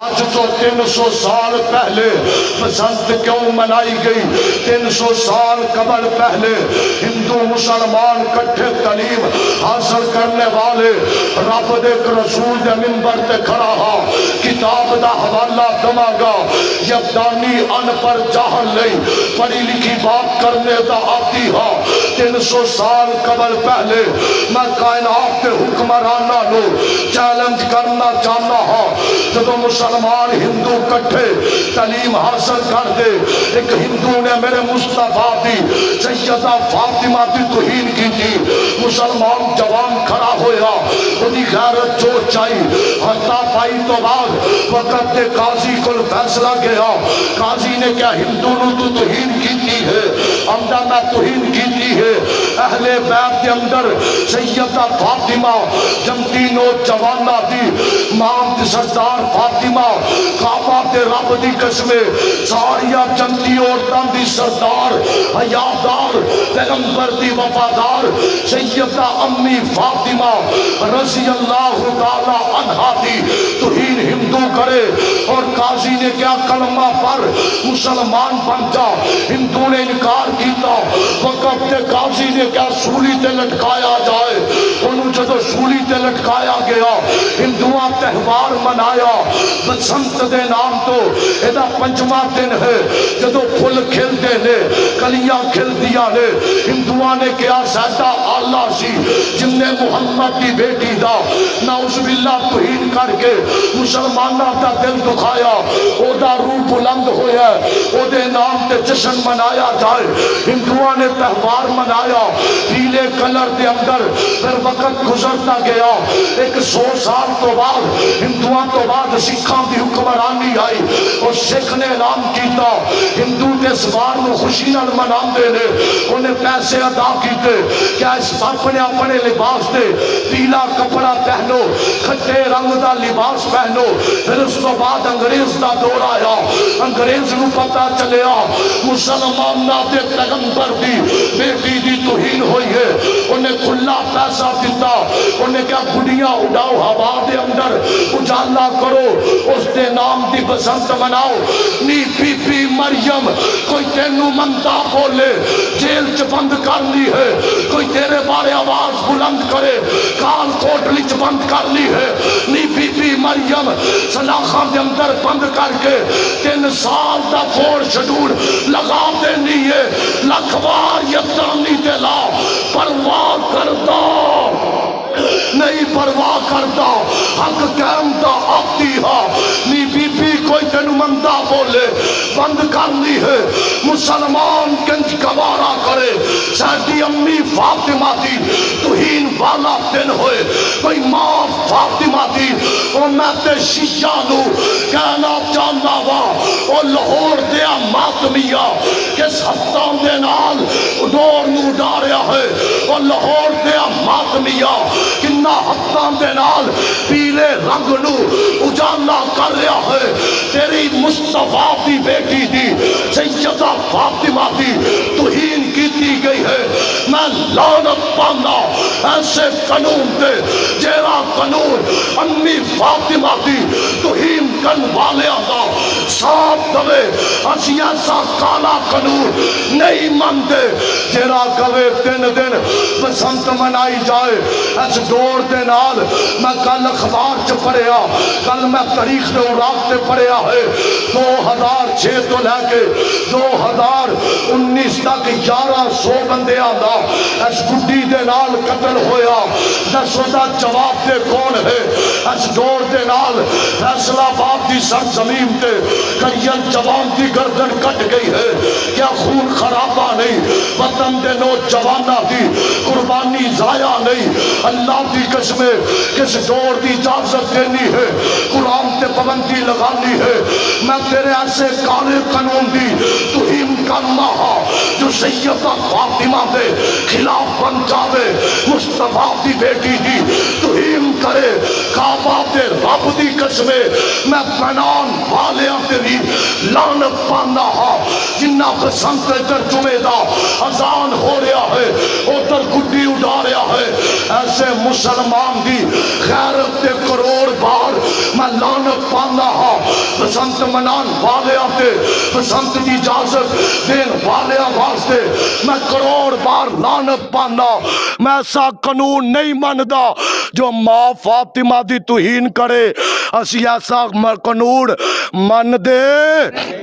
آج تو 300 سال پہلے بسنت کیوں منائی گئی؟ 300 سال قبل پہلے ہندو مسلمان کٹھے تعلیم حاصل کرنے والے رب دے رسول دے منبر تے کھڑا ہا کتاب دا حوالہ دما گا یبدانی ان پر جاہل نہیں پڑھی لکھی بات کرنے دا آتی ہا 300 سال قبل پہلے میں کائنات دے حکمرانہ نو چیلنج کرنا چاہنا ہا جدو مسلمان ہندو کٹھے تعلیم حاصل کر دے ایک ہندو نے میرے مصطفیٰ دی سیدہ فاطمہ دی توہین کی تھی مسلمان جوان کھڑا ہویا خودی غیرت جو چاہی ہتا پائی تو بعد وقت دے قاضی کو فیصلہ گیا قاضی نے کیا ہندو نو تو توہین کی تھی ہے امدہ میں توہین کی تھی ہے اہل بیت دے اندر سیدہ فاطمہ جمتی نو جوانہ دی ماں دی سردار فاطمہ کعبہ تے رب دی قسمے ساریا جنتی عورتاں دی سردار حیادار پیغمبر دی وفادار سیدہ امی فاطمہ رضی اللہ تعالی عنہا دی توہین ہندو کرے اور قاضی نے کیا کلمہ پر مسلمان بن جا ہندو نے انکار کیتا وقت تے قاضی نے کیا سولی تے لٹکایا جائے انہوں جدو سولی تے لٹکایا گیا ہندوان تہوار منایا بسنت دے نام تو ایدہ پنجمہ دن ہے جدو پھل کھل دے لے کلیاں کھل دیا لے ہندوان نے کیا سیدہ اللہ سی جن نے محمد کی بیٹی دا نعوذ باللہ توہین کر کے مسلمانہ دا دل دکھایا او دا روح بلند ہویا او دے نام تے جشن منایا جائے ہندوان نے تہوار منایا پیلے کلر دے اندر پھر وقت گزرتا گیا 100 سال تو بعد ہندوان تو بعد سکھاں دی حکمرانی آئی اور سکھ نے اعلان کیتا ہندو تے سوار نو خوشی نال منام دے لے انہیں پیسے ادا کیتے کیا اس اپنے اپنے لباس دے پیلا کپڑا پہنو کھٹے رنگ دا لباس پہنو پھر اس تو بعد انگریز دا دور آیا انگریز نو پتا چلیا مسلمان نہ دے پیغمبر دی بیٹی دی توہین ہوئی ہے انہیں کھلا پیسہ دیتا انہیں کیا گھڑیاں اڑاؤ ہوا دے اندر اجالا کرو اس دے نام دی بسنت مناؤ نی بی بی مریم کوئی تینو منتا بولے جیل چ بند کر لی ہے کوئی تیرے بارے آواز بلند کرے کال کوٹلی چ بند کر لی ہے نی بی بی مریم سلاخاں دے اندر بند کر کے 3 سال دا فور شڈول لگا دینی ہے لکھوار یتانی دے لا پرواہ کرتا نہیں پرواہ کرتا حق قیمتا آتی ہا نی بی بی کوئی تینو مندہ بولے بند کر لی ہے مسلمان کنج گوارا کرے سیدی امی فاطمہ دی توہین والا دن ہوئے کوئی ماں فاطمہ دی او میں تے شیعانو کہنا چاہنا وا او لاہور دیا ماتمیہ کس ہفتان دے نال ڈور نو ڈاریا ہے او لاہور دیا ماتمیہ کنہ ہفتان دے نال پیلے رنگ نو اجالا کر رہا ہے تیری مصطفیٰ دی بیٹی دی سیدہ فاطمہ دی توہین کیتی گئی ہے میں لعنت پانا ایسے قانون دے جیرا قانون امی فاطمہ دی توہین کن والے آگا صاحب دوے اسی ایسا کالا قانون نہیں مندے جیرا کوے 3 دن بسنت منائی جائے اس دور دے نال میں کل اخبار چ پڑھیا کل میں تاریخ دے اوراق تے پڑھیا ہے 2006 تو لے کے 2019 تک 1100 بندے آندا اس گڈی دے نال قتل ہویا دسو دا جواب دے کون ہے اس دور دے نال فیصل آباد دی سرزمین تے کریل جوان دی گردن کٹ گئی ہے کیا خون خرابہ نہیں وطن دے نوجوانہ دی قربانی ضائع نہیں اللہ دی قسمیں کس دور دی اجازت دینی ہے قرآن تے پابندی لگانی ہے میں تیرے ایسے کالے قانون دی توہین کرنا ہا جو سیدہ فاطمہ دے خلاف بن جاوے، مصطفیٰ دی بیٹی دی توہین کرے، کعبہ دے رب دی قسمے میں بنان والیاں تے بھی لعنت پانا ہا۔ جنہ پسند ادھر جمعے دا اذان ہو رہا ہے ادھر گڈی اڑا رہا ہے، ایسے مسلمان دی غیرت تے کروڑ بار میں لعنت پانا ہا۔ بسنت منان والیاں تے بسنت دی اجازت دین والیاں واسطے میں کروڑ بار لعنت پانا۔ میں ایسا قانون نہیں مندا جو ماں فاطمہ دی توہین کرے، اسی ایسا قانون من دے